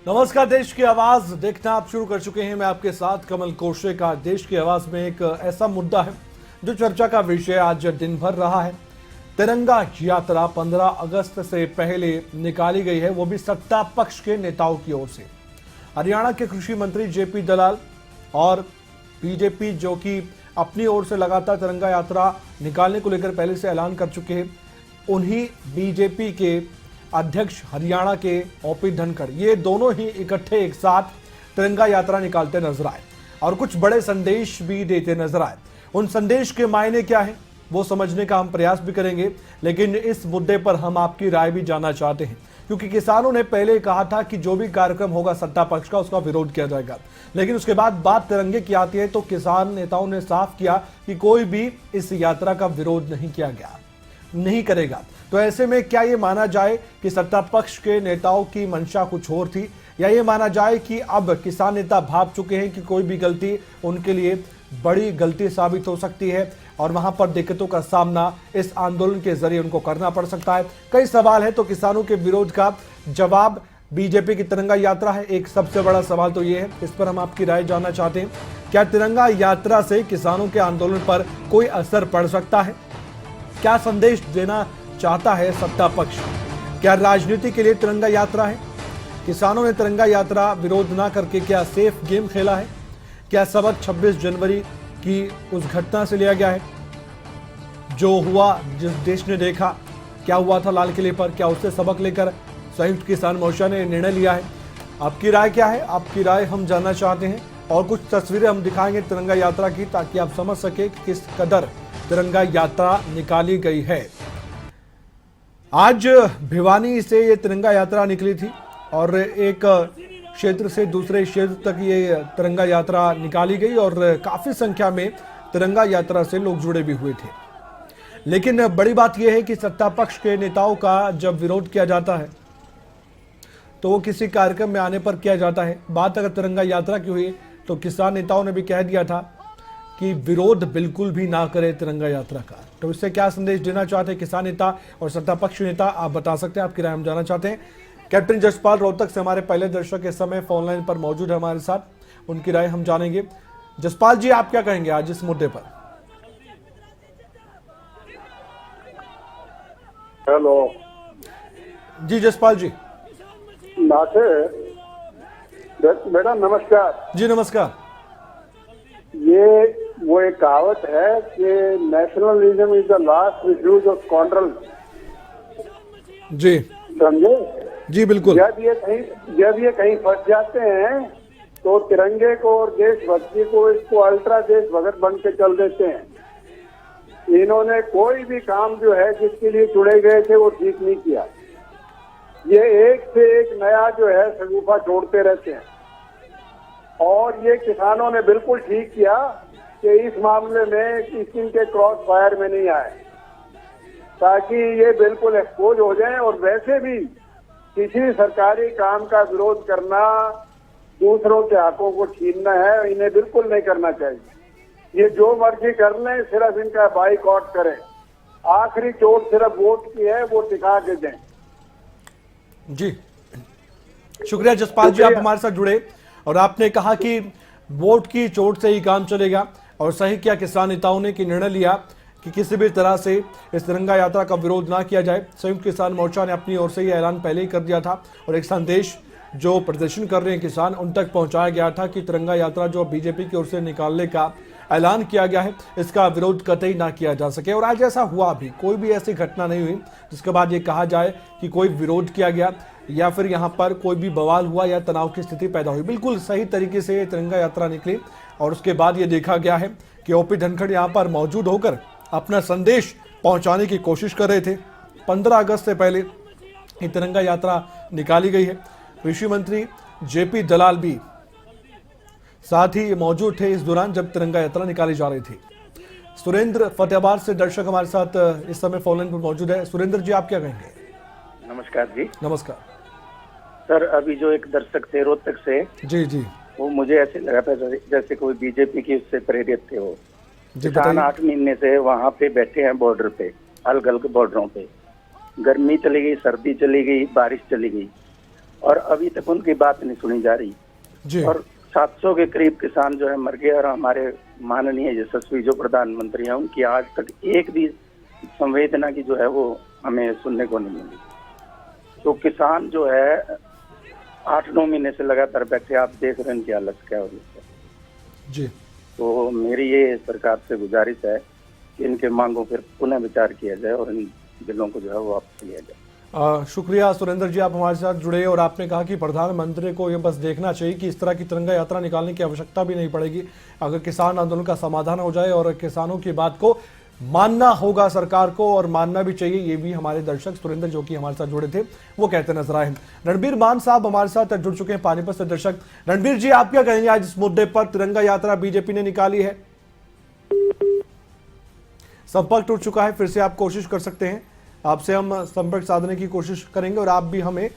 नमस्कार। देश की आवाज देखना आप शुरू कर चुके हैं। मैं आपके साथ कमल कोशे का। देश की आवाज में एक ऐसा मुद्दा है जो चर्चा का विषय आज दिन भर रहा है। तिरंगा यात्रा 15 अगस्त से पहले निकाली गई है, वो भी सत्ता पक्ष के नेताओं की ओर से। हरियाणा के कृषि मंत्री जेपी दलाल और बीजेपी, जो कि अपनी ओर से लगातार तिरंगा यात्रा निकालने को लेकर पहले से ऐलान कर चुके हैं, उन्हीं बीजेपी के अध्यक्ष हरियाणा के ओपी धनखड़, ये दोनों ही इकट्ठे एक साथ तिरंगा यात्रा निकालते नजर आए और कुछ बड़े संदेश भी देते नजर आए। उन संदेश के मायने क्या है वो समझने का हम प्रयास भी करेंगे, लेकिन इस मुद्दे पर हम आपकी राय भी जानना चाहते हैं, क्योंकि किसानों ने पहले कहा था कि जो भी कार्यक्रम होगा सत्ता पक्ष का उसका विरोध किया जाएगा, लेकिन उसके बाद बात तिरंगे की आती है तो किसान नेताओं ने साफ किया कि कोई भी इस यात्रा का विरोध नहीं करेगा। तो ऐसे में क्या ये माना जाए कि सत्ता पक्ष के नेताओं की मंशा कुछ और थी, या ये माना जाए कि अब किसान नेता भाप चुके हैं कि कोई भी गलती उनके लिए बड़ी गलती साबित हो सकती है और वहां पर दिक्कतों का सामना इस आंदोलन के जरिए उनको करना पड़ सकता है। कई सवाल है, तो किसानों के विरोध का जवाब बीजेपी की तिरंगा यात्रा है। एक सबसे बड़ा सवाल तो ये है, इस पर हम आपकी राय जानना चाहते हैं। क्या तिरंगा यात्रा से किसानों के आंदोलन पर कोई असर पड़ सकता है? क्या संदेश देना चाहता है सत्ता पक्ष? क्या राजनीति के लिए तिरंगा यात्रा है? किसानों ने तिरंगा यात्रा विरोध ना करके क्या सेफ गेम खेला है? क्या सबक 26 जनवरी की उस घटना से लिया गया है जो हुआ, जिस देश ने देखा क्या हुआ था लाल किले पर? क्या उससे सबक लेकर संयुक्त किसान मोर्चा ने निर्णय लिया है? आपकी राय क्या है? आपकी राय हम जानना चाहते हैं और कुछ तस्वीरें हम दिखाएंगे तिरंगा यात्रा की, ताकि आप समझ सके कि किस कदर तिरंगा यात्रा निकाली गई है। आज भिवानी से ये तिरंगा यात्रा निकली थी और एक क्षेत्र से दूसरे क्षेत्र तक ये तिरंगा यात्रा निकाली गई और काफी संख्या में तिरंगा यात्रा से लोग जुड़े भी हुए थे। लेकिन बड़ी बात यह है कि सत्ता पक्ष के नेताओं का जब विरोध किया जाता है तो वो किसी कार्यक्रम में आने पर किया जाता है। बात अगर तिरंगा यात्रा की हुई तो किसान नेताओं ने भी कह दिया था कि विरोध बिल्कुल भी ना करे तिरंगा यात्रा का। तो इससे क्या संदेश देना चाहते हैं किसान नेता और सत्ता पक्ष नेता, आप बता सकते हैं। आपकी राय हम जानना चाहते हैं। कैप्टन जसपाल रोहतक से हमारे पहले दर्शक इस समय फोन लाइन पर मौजूद है हमारे साथ, उनकी राय हम जानेंगे। जसपाल जी, आप क्या कहेंगे आज इस मुद्दे पर? हेलो जी जसपाल जी। बेटा नमस्कार जी नमस्कार। ये वो एक कहावत है कि nationalism is the last refuge of scoundrel. जी समझे? जी बिल्कुल। जब ये कहीं फंस जाते हैं तो तिरंगे को और देशभक्ति को इसको अल्ट्रा देशभक्त बन के चल देते हैं। इन्होंने कोई भी काम जो है जिसके लिए चुने गए थे वो ठीक नहीं किया। ये एक से एक नया जो है शगुफा जोड़ते रहते हैं और ये किसानों ने बिल्कुल ठीक किया कि इस मामले में किसी के क्रॉस फायर में नहीं आए, ताकि ये बिल्कुल एक्सपोज हो जाएं। और वैसे भी किसी सरकारी काम का विरोध करना दूसरों के हकों को छीनना है, इन्हें बिल्कुल नहीं करना चाहिए। ये जो मर्जी कर लें, सिर्फ इनका बाइकआउट करें। आखिरी चोट सिर्फ वोट की है, वो टिका के दें। जी शुक्रिया जसपाल जी, आप हमारे साथ जुड़े और आपने कहा कि वोट की चोट से ही काम चलेगा। और सही किया किसान नेताओं ने कि निर्णय लिया कि किसी भी तरह से इस तिरंगा यात्रा का विरोध ना किया जाए। संयुक्त किसान मोर्चा ने अपनी ओर से यह ऐलान पहले ही कर दिया था और एक संदेश जो प्रदर्शन कर रहे हैं किसान उन तक पहुंचाया गया था कि तिरंगा यात्रा जो बीजेपी की ओर से निकालने का ऐलान किया गया है, इसका विरोध कतई ना किया जा सके। और आज ऐसा हुआ भी, कोई भी ऐसी घटना नहीं हुई जिसके बाद ये कहा जाए कि कोई विरोध किया गया या फिर यहाँ पर कोई भी बवाल हुआ या तनाव की स्थिति पैदा हुई। बिल्कुल सही तरीके से ये तिरंगा यात्रा निकली और उसके बाद ये देखा गया है कि ओपी धनखड़ यहाँ पर मौजूद होकर अपना संदेश पहुंचाने की कोशिश कर रहे थे। 15 अगस्त से पहले ये तिरंगा यात्रा निकाली गई है। कृषि मंत्री जेपी दलाल भी साथ ही मौजूद थे इस दौरान जब तिरंगा यात्रा निकाली जा रही थी। सुरेंद्र फतेहाबाद से दर्शक हमारे साथ इस समय फोन लाइन पर मौजूद है। सुरेंद्र जी, आप क्या कहेंगे? नमस्कार जी। नमस्कार सर, अभी जो एक दर्शक थे रोहतक से, जी वो मुझे ऐसे लगा था जैसे कोई बीजेपी की उससे प्रेरित थे। वो किसान 8 महीने से वहाँ पे बैठे हैं बॉर्डर पे, अलग अलग बॉर्डरों पे। गर्मी चली गई, सर्दी चली गई, बारिश चली गई और अभी तक उनकी बात नहीं सुनी जा रही। जी। और 700 के करीब किसान जो है मर गए, और हमारे माननीय यशस्वी जो प्रधानमंत्री हैं उनकी आज तक एक भी संवेदना की जो है वो हमें सुनने को नहीं मिली। तो किसान जो है 8-9 महीने से लगातार बैठे, आप देख रहे हैं इनकी हालत क्या हो रही है। जी। तो मेरी ये सरकार से गुजारिश है कि इनके मांगों पर पुनः विचार किया जाए और इन बिलों को जो है वो वापस लिया जाए। शुक्रिया सुरेंद्र जी, आप हमारे साथ जुड़े और आपने कहा कि प्रधानमंत्री को ये बस देखना चाहिए कि इस तरह की तिरंगा यात्रा निकालने की आवश्यकता भी नहीं पड़ेगी अगर किसान आंदोलन का समाधान हो जाए, और किसानों की बात को मानना होगा सरकार को, और मानना भी चाहिए। ये भी हमारे दर्शक सुरेंद्र जो कि हमारे साथ जुड़े थे वो कहते नजर आए। रणबीर मान साहब हमारे साथ जुड़ चुके हैं पानीपत से दर्शक। रणबीर जी, आप क्या कहेंगे आज इस मुद्दे पर? तिरंगा यात्रा बीजेपी ने निकाली है, संपर्क टूट चुका है, फिर से आप कोशिश कर सकते हैं, आपसे हम संपर्क साधने की कोशिश करेंगे और आप भी हमें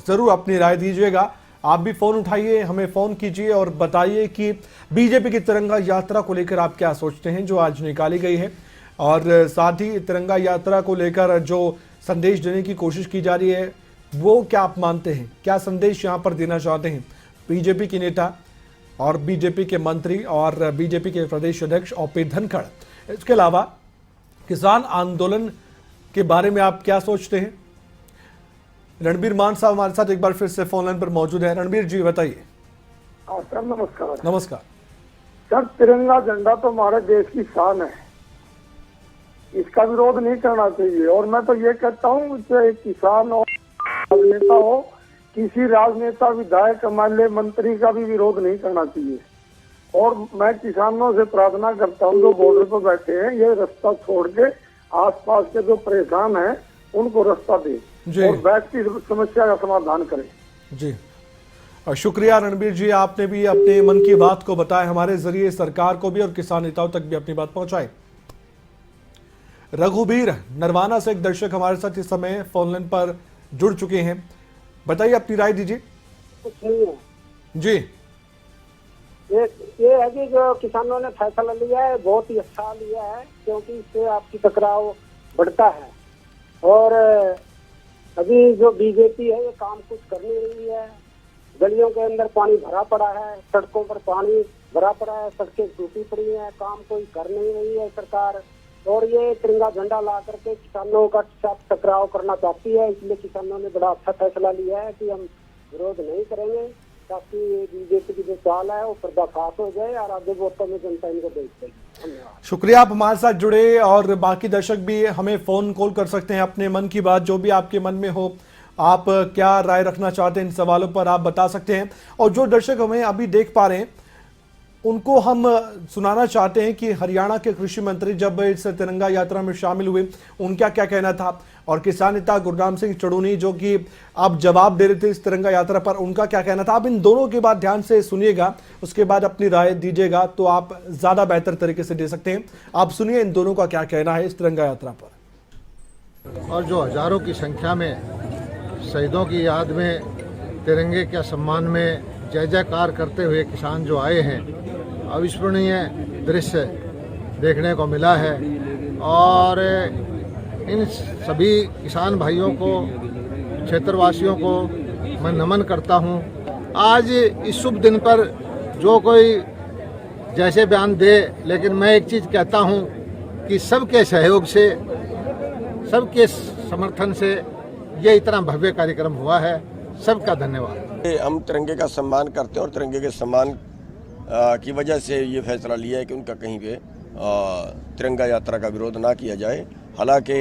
जरूर अपनी राय दीजिएगा। आप भी फोन उठाइए, हमें फोन कीजिए और बताइए कि बीजेपी की तिरंगा यात्रा को लेकर आप क्या सोचते हैं जो आज निकाली गई है, और साथ ही तिरंगा यात्रा को लेकर जो संदेश देने की कोशिश की जा रही है वो क्या आप मानते हैं, क्या संदेश यहाँ पर देना चाहते हैं बीजेपी के नेता और बीजेपी के मंत्री और बीजेपी के प्रदेश अध्यक्ष ओपी धनखड़? इसके अलावा किसान आंदोलन के बारे में आप क्या सोचते हैं? रणबीर मान साहब हमारे साथ एक बार फिर से फोन लाइन पर मौजूद है। रणबीर जी बताइए। सर नमस्कार। नमस्कार सर, तिरंगा झंडा तो हमारे देश की शान है, इसका विरोध नहीं करना चाहिए। और मैं तो ये कहता हूँ चाहे किसान हो, राजनेता हो, किसी राजनेता विधायक एमएलए मंत्री का भी विरोध नहीं करना चाहिए। और मैं किसानों से प्रार्थना करता हूँ जो बॉर्डर पर बैठे हैं, ये रास्ता छोड़ के आसपास के जो परेशान हैं उनको रास्ता दे और बैठ की समस्या का समाधान करें। जी, और शुक्रिया रणबीर जी, आपने भी अपने मन की बात को बताया हमारे जरिए, सरकार को भी और किसान नेताओं तक भी अपनी बात पहुंचाए। रघुबीर नरवाना से एक दर्शक हमारे साथ इस समय फोन लाइन पर जुड़ चुके हैं, बताइए अपनी राय दीजिए। कुछ नहीं है जी, ये है कि जो किसानों ने फैसला लिया है बहुत ही अच्छा लिया है, क्योंकि इससे आपकी टकराव बढ़ता है। और अभी जो बीजेपी है ये काम कुछ कर नहीं रही है। गलियों के अंदर पानी भरा पड़ा है, सड़कों पर पानी भरा पड़ा है, सड़कें टूटी पड़ी हैं, काम कोई कर नहीं रही है सरकार। और ये तिरंगा झंडा ला करके किसानों का साथ टकराव करना चाहती है, इसलिए किसानों ने बड़ा अच्छा फैसला लिया है कि हम विरोध नहीं करेंगे, ताकि बीजेपी की जो चाल है वो पर्दाफाश हो जाए और आगे वोटों में जनता इनको देख सके। धन्यवाद। शुक्रिया, आप हमारे साथ जुड़े, और बाकी दर्शक भी हमें फोन कॉल कर सकते हैं, अपने मन की बात जो भी आपके मन में हो, आप क्या राय रखना चाहते हैं इन सवालों पर आप बता सकते हैं। और जो दर्शक हमें अभी देख पा रहे हैं उनको हम सुनाना चाहते हैं कि हरियाणा के कृषि मंत्री जब इस तिरंगा यात्रा में शामिल हुए उनका क्या कहना था, और किसान नेता गुरनाम सिंह चड़ूनी जो कि आप जवाब दे रहे थे इस तिरंगा यात्रा पर, उनका क्या कहना था। आप इन दोनों की बात ध्यान से सुनिएगा, उसके बाद अपनी राय दीजिएगा तो आप ज्यादा बेहतर तरीके से दे सकते हैं। आप सुनिए इन दोनों का क्या कहना है इस तिरंगा यात्रा पर। और जो हजारों की संख्या में शहीदों की याद में तिरंगे के सम्मान में जय जयकार करते हुए किसान जो आए हैं, अविस्मरणीय दृश्य देखने को मिला है। और इन सभी किसान भाइयों को, क्षेत्रवासियों को मैं नमन करता हूं। आज इस शुभ दिन पर जो कोई जैसे बयान दे, लेकिन मैं एक चीज़ कहता हूं कि सबके सहयोग से, सबके समर्थन से ये इतना भव्य कार्यक्रम हुआ है। सबका धन्यवाद। हम तिरंगे का सम्मान करते हैं और तिरंगे के सम्मान की वजह से ये फैसला लिया है कि उनका कहीं पे तिरंगा यात्रा का विरोध ना किया जाए। हालांकि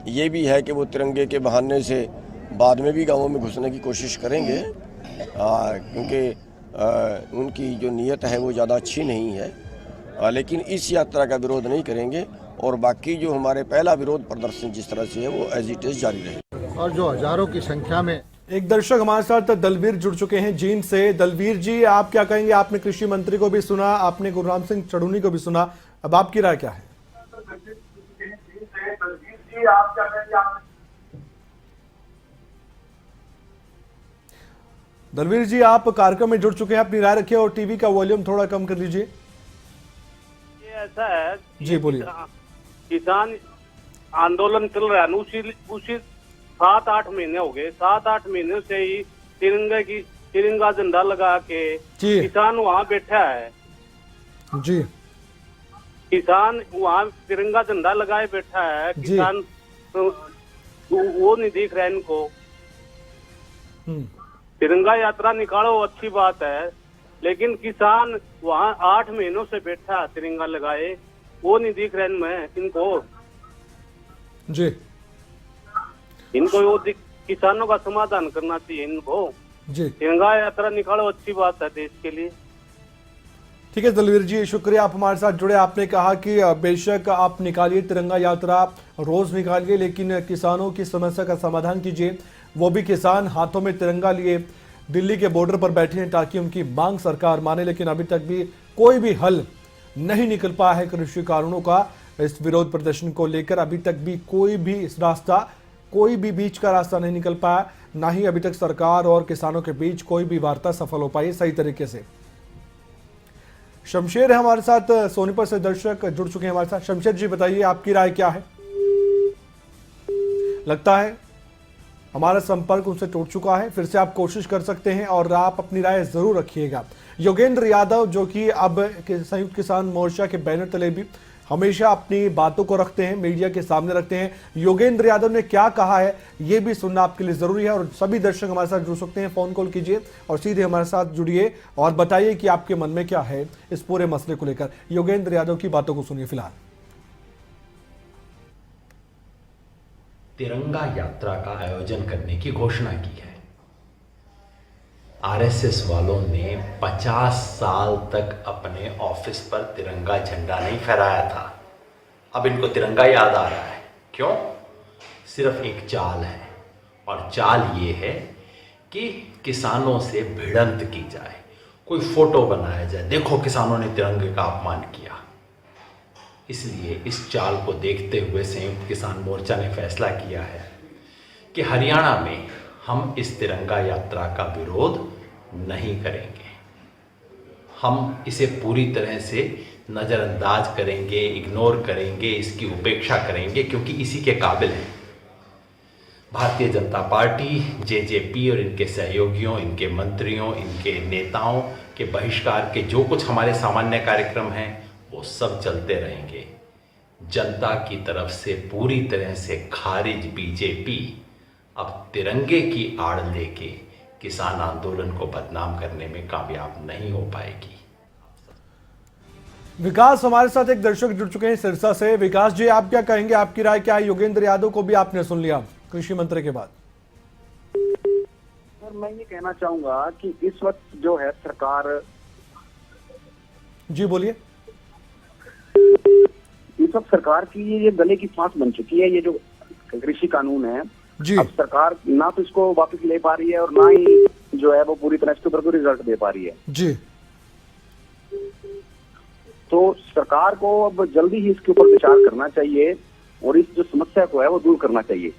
ये भी है कि वो तिरंगे के बहाने से बाद में भी गांवों में घुसने की कोशिश करेंगे, क्योंकि उनकी जो नीयत है वो ज़्यादा अच्छी नहीं है। लेकिन इस यात्रा का विरोध नहीं करेंगे, और बाकी जो हमारे पहला विरोध प्रदर्शन जिस तरह से है वो एज इट इज जारी रहेगा। और जो हजारों की संख्या में एक दर्शक हमारे साथ दलवीर जुड़ चुके हैं जींद से। दलवीर जी, आप क्या कहेंगे? आपने कृषि मंत्री को भी सुना, आपने गुरनाम सिंह चड़ूनी को भी सुना, अब आपकी राय क्या है? दलवीर जी, आप कार्यक्रम में जुड़ चुके हैं, अपनी राय रखिए और टीवी का वॉल्यूम थोड़ा कम कर लीजिए। ये ऐसा है जी, बोलिए। किसान आंदोलन चल रहा है, उसी 7-8 महीने हो गए। 7-8 महीने से ही तिरंगा झंडा लगा के जी। किसान वहाँ बैठा है, जी किसान वहाँ तिरंगा झंडा लगाए बैठा है, जी। किसान वो नहीं दिख रहा है इनको। तिरंगा यात्रा निकालो अच्छी बात है, लेकिन किसान वहाँ 8 महीनों से बैठा है तिरंगा लगाए, वो नहीं दिख रहा है इनको। जी इनको वो किसानों का समाधान करना चाहिए इनको। जी तिरंगा यात्रा निकालो अच्छी बात है देश के लिए। ठीक है दलवीर जी, शुक्रिया आप हमारे साथ जुड़े। आपने कहा कि बेशक आप निकालिए तिरंगा यात्रा, रोज निकालिए, लेकिन किसानों की समस्या का समाधान कीजिए। वो भी किसान हाथों में तिरंगा लिए दिल्ली के बॉर्डर पर बैठे हैं ताकि उनकी मांग सरकार माने, लेकिन अभी तक भी कोई भी हल नहीं निकल पाया है कृषि कानूनों का। इस विरोध प्रदर्शन को लेकर अभी तक भी कोई भी इस रास्ता, कोई भी बीच का रास्ता नहीं निकल पाया, ना ही अभी तक सरकार और किसानों के बीच कोई भी वार्ता सफल हो पाई सही तरीके से। शमशेर है हमारे साथ, सोनीपत से दर्शक जुड़ चुके हैं हमारे साथ। शमशेर जी बताइए आपकी राय क्या है? लगता है हमारा संपर्क उनसे टूट चुका है, फिर से आप कोशिश कर सकते हैं और आप अपनी राय जरूर रखिएगा। योगेंद्र यादव जो कि अब संयुक्त किसान मोर्चा के बैनर तले भी हमेशा अपनी बातों को रखते हैं, मीडिया के सामने रखते हैं, योगेंद्र यादव ने क्या कहा है ये भी सुनना आपके लिए जरूरी है। और सभी दर्शक हमारे साथ जुड़ सकते हैं, फोन कॉल कीजिए और सीधे हमारे साथ जुड़िए और बताइए कि आपके मन में क्या है इस पूरे मसले को लेकर। योगेंद्र यादव की बातों को सुनिए फिलहाल। तिरंगा यात्रा का आयोजन करने की घोषणा की है। आरएसएस वालों ने 50 साल तक अपने ऑफिस पर तिरंगा झंडा नहीं फहराया था, अब इनको तिरंगा याद आ रहा है। क्यों? सिर्फ एक चाल है, और चाल ये है कि किसानों से भिड़ंत की जाए, कोई फोटो बनाया जाए, देखो किसानों ने तिरंगे का अपमान किया। इसलिए इस चाल को देखते हुए संयुक्त किसान मोर्चा ने फैसला किया है कि हरियाणा में हम इस तिरंगा यात्रा का विरोध नहीं करेंगे। हम इसे पूरी तरह से नज़रअंदाज करेंगे, इग्नोर करेंगे, इसकी उपेक्षा करेंगे, क्योंकि इसी के काबिल है। भारतीय जनता पार्टी, जेजेपी और इनके सहयोगियों, इनके मंत्रियों, इनके नेताओं के बहिष्कार के जो कुछ हमारे सामान्य कार्यक्रम हैं वो सब चलते रहेंगे। जनता की तरफ से पूरी तरह से खारिज बीजेपी अब तिरंगे की आड़ लेके किसान आंदोलन को बदनाम करने में कामयाब नहीं हो पाएगी। विकास हमारे साथ एक दर्शक जुड़ चुके हैं सिरसा से। विकास जी आप क्या कहेंगे, आपकी राय क्या है? योगेंद्र यादव को भी आपने सुन लिया कृषि मंत्री के बाद। सर मैं ये कहना चाहूंगा कि इस वक्त जो है सरकार, जी बोलिए। इस वक्त सरकार की ये गले की फांस बन चुकी है। ये जो कृषि कानून है जी, अब सरकार ना तो इसको वापस ले पा रही है और ना ही जो है वो पूरी तरह इसके ऊपर कोई रिजल्ट दे पा रही है जी। तो सरकार को अब जल्दी ही इसके ऊपर विचार करना चाहिए और इस जो समस्या को है वो दूर करना चाहिए।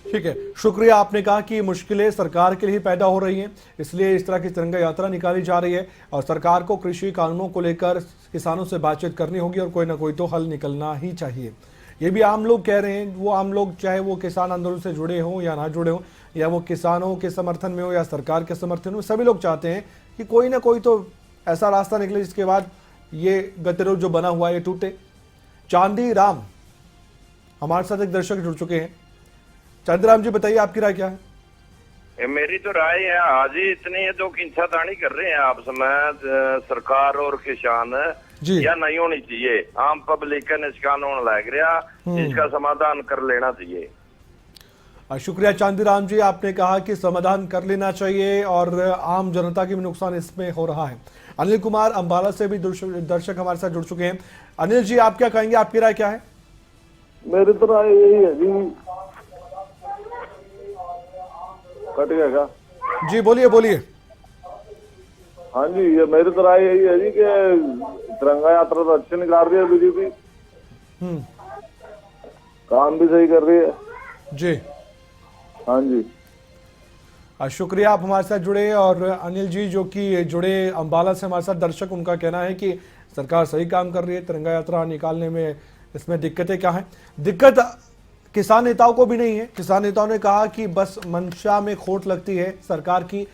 ठीक है, शुक्रिया। आपने कहा कि मुश्किलें सरकार के लिए पैदा हो रही हैं, इसलिए इस तरह की तिरंगा यात्रा निकाली जा रही है और सरकार को कृषि कानूनों को लेकर किसानों से बातचीत करनी होगी और कोई ना कोई तो हल निकलना ही चाहिए। ये भी आम लोग कह रहे हैं, वो आम लोग चाहे वो किसान आंदोलन से जुड़े हों या ना जुड़े हों, या वो किसानों के समर्थन में हो या सरकार के समर्थन में, सभी लोग चाहते हैं कि कोई ना कोई तो ऐसा रास्ता निकले जिसके बाद ये गतिरोध जो बना हुआ है ये टूटे। चांदी राम हमारे साथ एक दर्शक जुड़ चुके हैं। चांदीराम जी बताइए आपकी राय क्या है? मेरी तो राय है, आज ही इतनी तो खींचातानी कर रहे हैं आपस में सरकार और किसान, या नहीं होनी चाहिए। आम पब्लिक का निष्कानून लग रहा, इसका समाधान कर लेना चाहिए। शुक्रिया चांदीराम जी, आपने कहा कि समाधान कर लेना चाहिए और आम जनता की भी नुकसान इसमें हो रहा है। अनिल कुमार अंबाला से भी दर्शक हमारे साथ जुड़ चुके हैं। अनिल जी आप क्या कहेंगे, आपकी राय क्या है? मेरी तो राय यही है जी। कट गया क्या? जी बोलिए बोलिए। हाँ जी, ये मेरी तो राय यही है जी कि तिरंगा यात्रा तो अच्छी निकाल रही है बीजेपी, काम भी सही कर रही है जी। हाँ जी, शुक्रिया आप हमारे साथ जुड़े। और अनिल जी जो कि जुड़े अंबाला से हमारे साथ दर्शक, उनका कहना है कि सरकार सही काम कर रही है, तिरंगा यात्रा निकालने में इसमें दिक्कतें क्या हैं? दिक्कत किसान नेताओं को भी नहीं है। किसान नेताओं ने कहा कि बस मंशा में खोट लगती है सरकार की,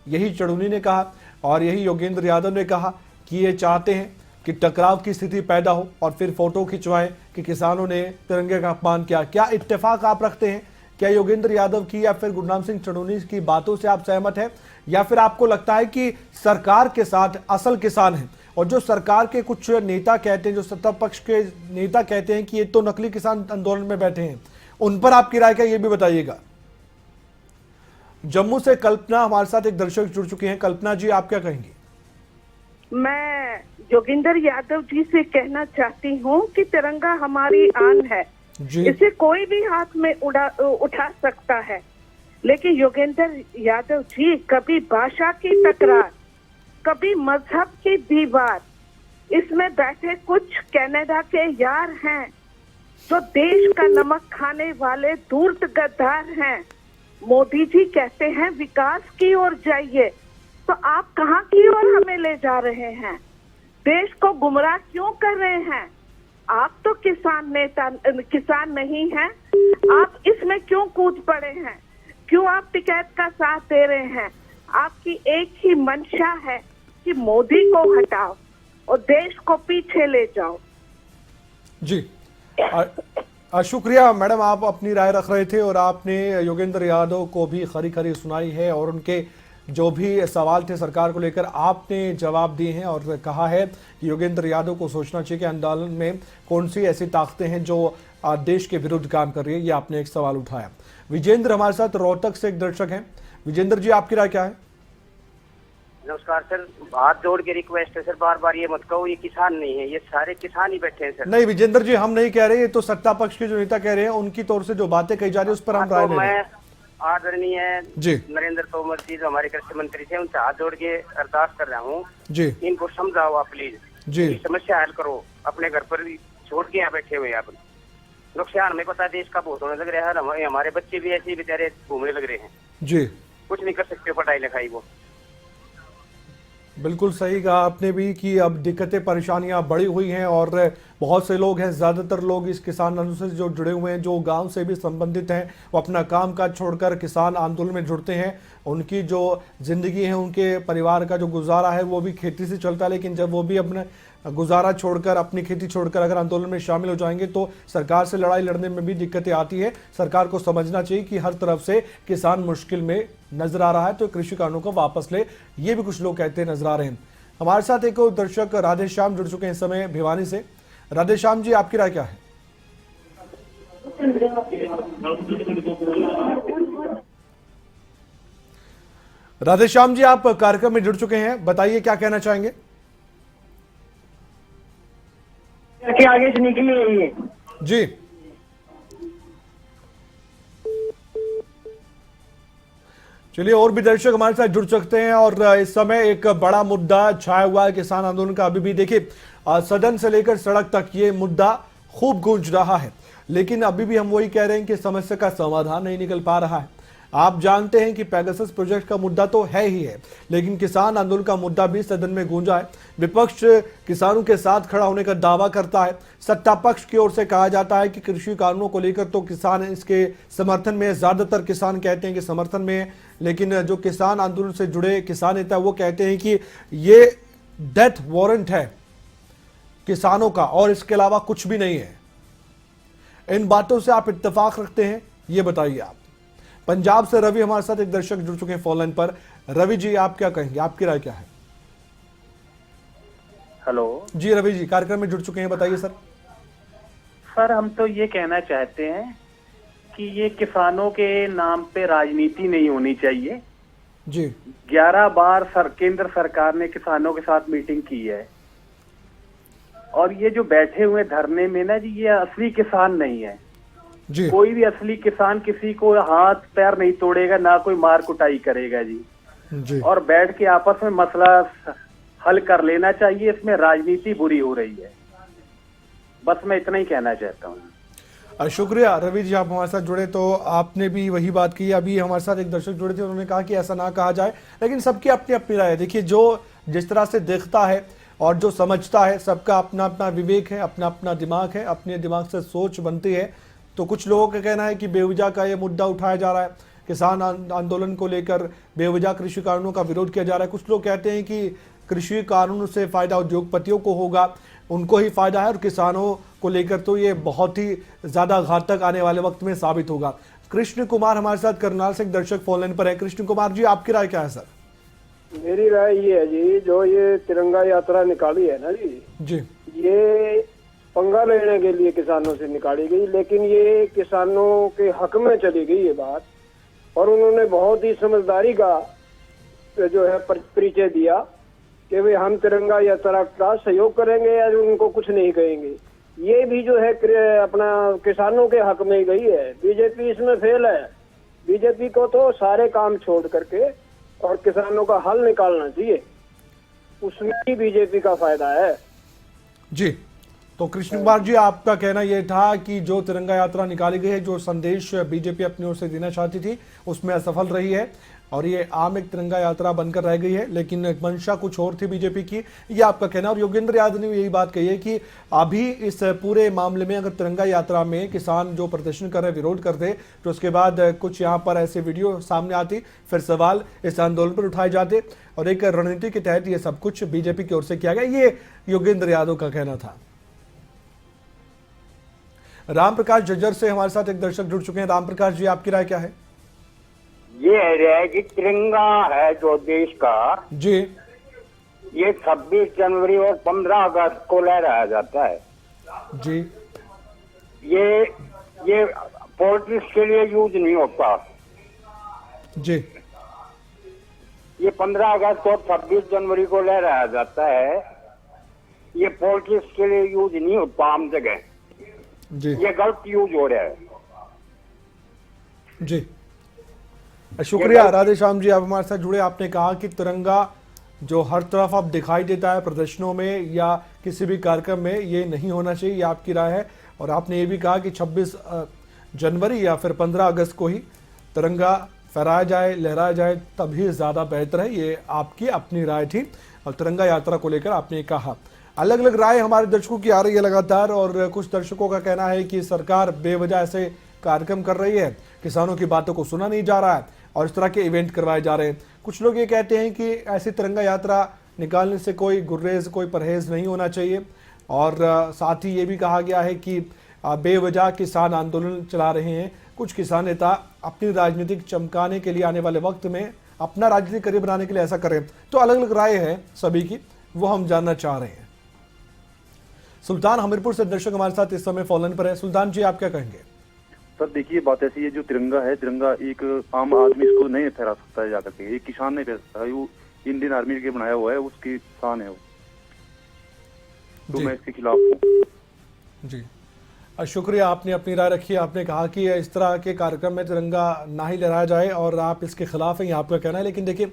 यही चढ़ूनी ने कहा और यही योगेंद्र यादव ने कहा कि ये चाहते हैं कि टकराव की स्थिति पैदा हो और फिर फोटो खिंचवाएं कि किसानों ने तिरंगे का अपमान किया। क्या इत्तेफाक आप रखते हैं? क्या योगेंद्र यादव की या फिर गुरनाम सिंह चढ़ूनी की बातों से आप सहमत हैं, या फिर आपको लगता है कि सरकार के साथ असल किसान है और जो सरकार के कुछ नेता कहते हैं, जो सत्ता पक्ष के नेता कहते हैं कि ये तो नकली किसान आंदोलन में बैठे हैं, उन पर आपकी राय क्या, ये भी बताइएगा। जम्मू से कल्पना हमारे साथ एक दर्शक जुड़ चुके हैं। कल्पना जी, आप क्या कहेंगी? मैं योगेंद्र यादव जी से कहना चाहती हूँ कि तिरंगा हमारी आन है, इसे कोई भी हाथ में उठा सकता है, लेकिन योगेंद्र यादव जी कभी भाषा की तकरार, कभी मजहब की दीवार, इसमें बैठे कुछ कनाडा के यार हैं जो देश का नमक खाने वाले धूर्त गद्दार हैं। मोदी जी कहते हैं विकास की ओर जाइए, तो आप कहाँ की ओर हमें ले जा रहे हैं? देश को गुमराह क्यों कर रहे हैं? आप तो किसान नहीं हैं, आप इसमें क्यों कूद पड़े हैं? क्यों आप टिकैत का साथ दे रहे हैं? आपकी एक ही मंशा है कि मोदी को हटाओ और देश को पीछे ले जाओ। जी शुक्रिया मैडम, आप अपनी राय रख रहे थे और आपने योगेंद्र यादव को भी खरी खरी सुनाई है और उनके जो भी सवाल थे सरकार को लेकर आपने जवाब दिए हैं और कहा है कि योगेंद्र यादव को सोचना चाहिए कि आंदोलन में कौन सी ऐसी ताकतें हैं जो देश के विरुद्ध काम कर रही है। ये आपने एक सवाल उठाया। विजेंद्र हमारे साथ रोहतक से एक दर्शक हैं। विजेंद्र जी, आपकी राय क्या है? नमस्कार सर, हाथ जोड़ के रिक्वेस्ट है सर, बार बार ये मत कहो ये किसान नहीं है, ये सारे किसान ही बैठे हैं सर। नहीं विजेंद्र जी, हम नहीं कह रहे, ये तो सत्ता पक्ष के जो नेता कह रहे हैं उनकी तौर से जो बातें कही जा रही है उस पर हम राय ले रहे हैं। आदरणीय नरेंद्र तोमर जी जो हमारे कृषि मंत्री थे, उनसे हाथ जोड़ के अरदास कर रहा हूँ जी, इनको समझाओ आप प्लीज जी, समस्या हल करो। अपने घर पर छोड़ के यहाँ बैठे हुए आप नुकसान हमें पता है देश का बहुत होने लग रहा है, हमारे बच्चे भी ऐसे ही बेचारे घूमने लग रहे हैं जी, कुछ नहीं कर सकते पढ़ाई लिखाई। वो बिल्कुल सही कहा आपने भी कि अब दिक्कतें परेशानियां बढ़ी हुई हैं और बहुत से लोग हैं, ज़्यादातर लोग इस किसान आंदोलन से जो जुड़े हुए हैं, जो गांव से भी संबंधित हैं, वो अपना काम काज छोड़कर किसान आंदोलन में जुड़ते हैं। उनकी जो ज़िंदगी है, उनके परिवार का जो गुजारा है वो भी खेती से चलता है, लेकिन जब वो भी अपने गुजारा छोड़कर, अपनी खेती छोड़कर अगर आंदोलन में शामिल हो जाएंगे तो सरकार से लड़ाई लड़ने में भी दिक्कतें आती है। सरकार को समझना चाहिए कि हर तरफ से किसान मुश्किल में नजर आ रहा है, तो कृषि कानूनों को वापस ले, ये भी कुछ लोग कहते नजर आ रहे हैं। हमारे साथ एक और दर्शक राधेश्याम जुड़ चुके हैं इस समय भिवानी से। राधेश्याम जी, आपकी राय क्या है? राधेश्याम जी, आप कार्यक्रम में जुड़ चुके हैं, बताइए क्या कहना चाहेंगे? आगे से निकली जी, चलिए और भी दर्शक हमारे साथ जुड़ सकते हैं और इस समय एक बड़ा मुद्दा छाया हुआ है किसान आंदोलन का। अभी भी देखिए सदन से लेकर सड़क तक ये मुद्दा खूब गूंज रहा है, लेकिन अभी भी हम वही कह रहे हैं कि समस्या का समाधान नहीं निकल पा रहा है। आप जानते हैं कि पेगासस प्रोजेक्ट का मुद्दा तो है ही है, लेकिन किसान आंदोलन का मुद्दा भी सदन में गूंजा है। विपक्ष किसानों के साथ खड़ा होने का दावा करता है, सत्ता पक्ष की ओर से कहा जाता है कि कृषि कानूनों को लेकर तो किसान इसके समर्थन में, ज्यादातर किसान कहते हैं कि समर्थन में है, लेकिन जो किसान आंदोलन से जुड़े किसान नेता वो कहते हैं कि ये डेथ वारंट है किसानों का और इसके अलावा कुछ भी नहीं है। इन बातों से आप इत्तेफाक रखते हैं, ये बताइए आप। पंजाब से रवि हमारे साथ एक दर्शक जुड़ चुके हैं फोन लाइन पर। रवि जी, आप क्या कहेंगे, आपकी राय क्या है? हेलो जी रवि जी, कार्यक्रम में जुड़ चुके हैं, बताइए सर। सर, हम तो ये कहना चाहते हैं कि ये किसानों के नाम पे राजनीति नहीं होनी चाहिए जी। 11 बार केंद्र सरकार ने किसानों के साथ मीटिंग की है और ये जो बैठे हुए धरने में ना जी, ये असली किसान नहीं है जी। कोई भी असली किसान किसी को हाथ पैर नहीं तोड़ेगा, ना कोई मार कुटाई करेगा जी। और बैठ के आपस में मसला हल कर लेना चाहिए, इसमें राजनीति बुरी हो रही है। बस मैं इतना ही कहना चाहता हूँ। शुक्रिया रवि जी, आप हमारे साथ जुड़े तो आपने भी वही बात की। अभी हमारे साथ एक दर्शक जुड़े थे, उन्होंने कहा कि ऐसा ना कहा जाए, लेकिन सबकी अपनी अपनी राय है। देखिए, जो जिस तरह से देखता है और जो समझता है, सबका अपना अपना विवेक है, अपना अपना दिमाग है, अपने दिमाग से सोच बनती है। तो कुछ लोगों का कहना है कि बेवजह का ये मुद्दा उठाया जा रहा है, किसान आंदोलन को लेकर बेवजह कृषि कानूनों का विरोध किया जा रहा है। कुछ लोग कहते हैं कि कृषि कानून से फायदा उद्योगपतियों को होगा, उनको ही फायदा है, और किसानों को लेकर तो ये बहुत ही ज्यादा घातक आने वाले वक्त में साबित होगा। कृष्ण कुमार हमारे साथ करनाल से एक दर्शक फोन लाइन पर है। कृष्ण कुमार जी, आपकी राय क्या है सर? मेरी राय ये है जी, जो ये तिरंगा यात्रा निकाली है ना जी, ये पंगा लेने के लिए किसानों से निकाली गई, लेकिन ये किसानों के हक में चली गई ये बात, और उन्होंने बहुत ही समझदारी का जो है परिचय दिया कि भाई हम तिरंगा यात्रा का सहयोग करेंगे या उनको कुछ नहीं कहेंगे। ये भी जो है अपना किसानों के हक में ही गई है। बीजेपी इसमें फेल है। बीजेपी को तो सारे काम छोड़ करके और किसानों का हल निकालना चाहिए, उसमें ही बीजेपी का फायदा है जी। तो कृष्ण कुमार जी, आपका कहना यह था कि जो तिरंगा यात्रा निकाली गई है, जो संदेश बीजेपी अपनी ओर से देना चाहती थी, उसमें असफल रही है और ये आम एक तिरंगा यात्रा बनकर रह गई है, लेकिन मंशा कुछ और थी बीजेपी की, ये आपका कहना। और योगेंद्र यादव ने यही बात कही है कि अभी इस पूरे मामले में अगर तिरंगा यात्रा में किसान जो प्रदर्शन कर रहे, विरोध करते, तो उसके बाद कुछ यहाँ पर ऐसे वीडियो सामने आती, फिर सवाल इस आंदोलन पर उठाए जाते, और एक रणनीति के तहत ये सब कुछ बीजेपी की ओर से किया गया। ये योगेंद्र यादव का कहना था। राम प्रकाश जज्जर से हमारे साथ एक दर्शक जुड़ चुके हैं। राम प्रकाश जी, आपकी राय क्या है? ये है कि तिरंगा है जो देश का जी, ये 26 जनवरी और 15 अगस्त को लहराया जाता है जी। ये पॉलिटिक्स के लिए यूज नहीं होता जी। ये 15 अगस्त और 26 जनवरी को लहराया जाता है, ये पॉलिटिक्स के लिए यूज नहीं होता आम जगह जी। ये गलत यूज हो रहा है जी। शुक्रिया राधे श्याम जी, आप हमारे साथ जुड़े। आपने कहा कि तिरंगा जो हर तरफ अब दिखाई देता है प्रदर्शनों में या किसी भी कार्यक्रम में, ये नहीं होना चाहिए, ये आपकी राय है। और आपने ये भी कहा कि 26 जनवरी या फिर 15 अगस्त को ही तिरंगा फहराया जाए, लहराया जाए, तभी ज़्यादा बेहतर है। ये आपकी अपनी राय थी और तिरंगा यात्रा को लेकर आपने कहा। अलग अलग राय हमारे दर्शकों की आ रही है लगातार, और कुछ दर्शकों का कहना है कि सरकार बेवजह ऐसे कार्यक्रम कर रही है, किसानों की बातों को सुना नहीं जा रहा है और इस तरह के इवेंट करवाए जा रहे हैं। कुछ लोग ये कहते हैं कि ऐसी तिरंगा यात्रा निकालने से कोई गुर्रेज, कोई परहेज नहीं होना चाहिए, और साथ ही ये भी कहा गया है कि बेवजह किसान आंदोलन चला रहे हैं। कुछ किसान नेता अपनी राजनीतिक चमकाने के लिए आने वाले वक्त में अपना राजनीतिक करियर बनाने के लिए ऐसा करें। तो अलग अलग राय है सभी की, वो हम जानना चाह रहे हैं। सुल्तान हमीरपुर से दर्शक हमारे साथ इस समय फोन पर है। सुल्तान जी, आप क्या कहेंगे? सर देखिए, बात ऐसी है, जो तिरंगा है, तिरंगा एक आम आदमी इसको नहीं फहरा सकता है जाकर के, एक किसान नहीं फहरा सकता है, वो इंडियन आर्मी के बनाया हुआ है, उसकी शान है वो, तो मैं इसके खिलाफ हूँ जी। शुक्रिया, आपने अपनी राय रखी। आपने कहा कि इस तरह के कार्यक्रम में तिरंगा ना ही लहराया जाए और आप इसके खिलाफ हैं, ये आपका कहना है। लेकिन देखिए,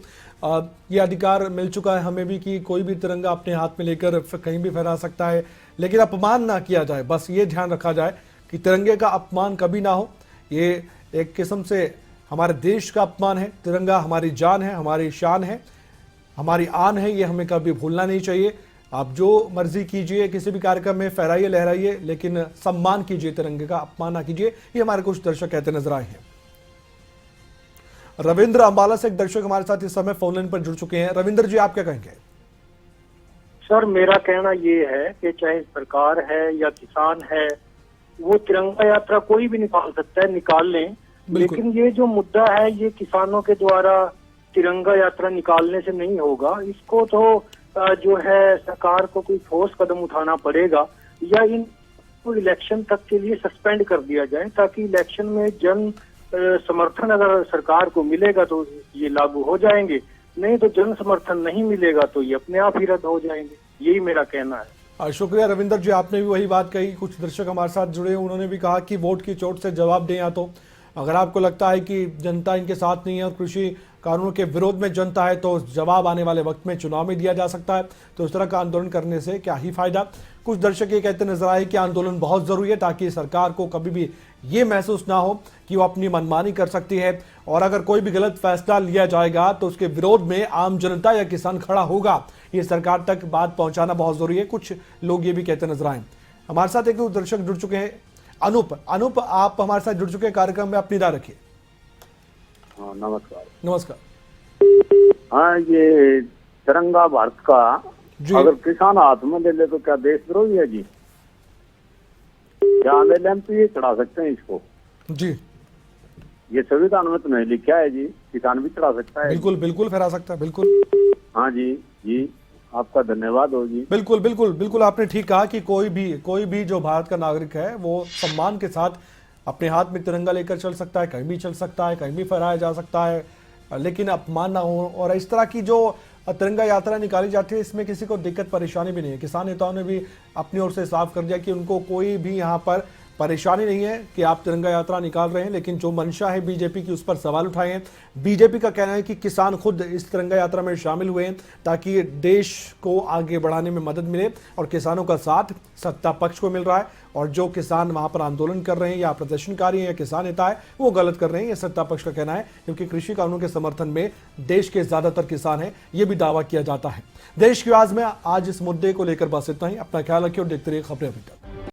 ये अधिकार मिल चुका है हमें भी कि कोई भी तिरंगा अपने हाथ में लेकर कहीं भी फहरा सकता है, लेकिन अपमान ना किया जाए। बस ये ध्यान रखा जाए कि तिरंगे का अपमान कभी ना हो। ये एक किस्म से हमारे देश का अपमान है। तिरंगा हमारी जान है, हमारी शान है, हमारी आन है, ये हमें कभी भूलना नहीं चाहिए। आप जो मर्जी कीजिए, किसी भी कार्यक्रम में फहराइए, लहराइए, लेकिन सम्मान कीजिए, तिरंगे का अपमान ना कीजिए। ये हमारे कुछ दर्शक कहते नजर आए हैं। रविंद्र अंबाला से एक दर्शक हमारे साथ इस समय फोन लाइन पर जुड़ चुके हैं। रविंद्र जी, आप क्या कहेंगे? सर, मेरा कहना ये है कि चाहे सरकार है या किसान है, वो तिरंगा यात्रा कोई भी निकाल सकता है, निकाल लें। लेकिन ये जो मुद्दा है, ये किसानों के द्वारा तिरंगा यात्रा निकालने से नहीं होगा। इसको तो जो है सरकार को कोई ठोस कदम उठाना पड़ेगा, या इनको इलेक्शन तक के लिए सस्पेंड कर दिया जाए, ताकि इलेक्शन में जन समर्थन अगर सरकार को मिलेगा तो ये लागू हो जाएंगे, नहीं तो जन समर्थन नहीं मिलेगा तो ये अपने आप ही रद्द हो जाएंगे। यही मेरा कहना है। शुक्रिया रविंद्र जी, आपने भी वही बात कही। कुछ दर्शक हमारे साथ जुड़े, उन्होंने भी कहा कि वोट की चोट से जवाब दें। या तो अगर आपको लगता है कि जनता इनके साथ नहीं है और कृषि कानून के विरोध में जनता है, तो जवाब आने वाले वक्त में चुनाव में दिया जा सकता है। तो इस तरह का आंदोलन करने से क्या ही फायदा। कुछ दर्शक ये कहते नजर आए कि आंदोलन बहुत जरूरी है, ताकि सरकार को कभी भी ये महसूस ना हो कि वो अपनी मनमानी कर सकती है, और अगर कोई भी गलत फैसला लिया जाएगा तो उसके विरोध में आम जनता या किसान खड़ा होगा। ये सरकार तक बात पहुंचाना बहुत जरूरी है। कुछ लोग ये भी कहते नजर आए। हमारे साथ एक दर्शक जुड़ चुके हैं, अनूप आप हमारे साथ जुड़ चुके हैं कार्यक्रम में, अपनी राय रखिए। हाँ, नमस्कार। नमस्कार। हाँ, ये तिरंगा भारत का अगर किसान हाथ में ले ले तो क्या देशद्रोही है जी? क्या एमएलएम पे चढ़ा सकते हैं इसको? जी, ये संविधान में तो नहीं लिखा है जी, किसान भी चढ़ा सकता है। बिल्कुल बिल्कुल फहरा सकता है, बिल्कुल। हाँ जी, जी आपका धन्यवाद हो जी। बिल्कुल बिल्कुल बिल्कुल, आपने ठीक कहा कि कोई भी जो भारत का नागरिक है वो सम्मान के साथ अपने हाथ में तिरंगा लेकर चल सकता है, कहीं भी चल सकता है, कहीं भी फहराया जा सकता है, लेकिन अपमान ना हो। और इस तरह की जो तिरंगा यात्रा निकाली जाती है इसमें किसी को दिक्कत परेशानी भी नहीं है। किसान नेताओं ने भी अपनी ओर से साफ कर दिया कि उनको कोई भी यहाँ पर परेशानी नहीं है कि आप तिरंगा यात्रा निकाल रहे हैं, लेकिन जो मंशा है बीजेपी की उस पर सवाल उठाए हैं। बीजेपी का कहना है कि किसान खुद इस तिरंगा यात्रा में शामिल हुए हैं ताकि देश को आगे बढ़ाने में मदद मिले, और किसानों का साथ सत्ता पक्ष को मिल रहा है, और जो किसान वहां पर आंदोलन कर रहे हैं या प्रदर्शनकारी हैं या किसान नेता है वो गलत कर रहे हैं, ये सत्ता पक्ष का कहना है, क्योंकि कृषि कानूनों के समर्थन में देश के ज्यादातर किसान हैं, ये भी दावा किया जाता है। देश की आवाज में आज इस मुद्दे को लेकर बस इतना ही। अपना ख्याल रखिए और देखते रहिए खबरें अभी तक।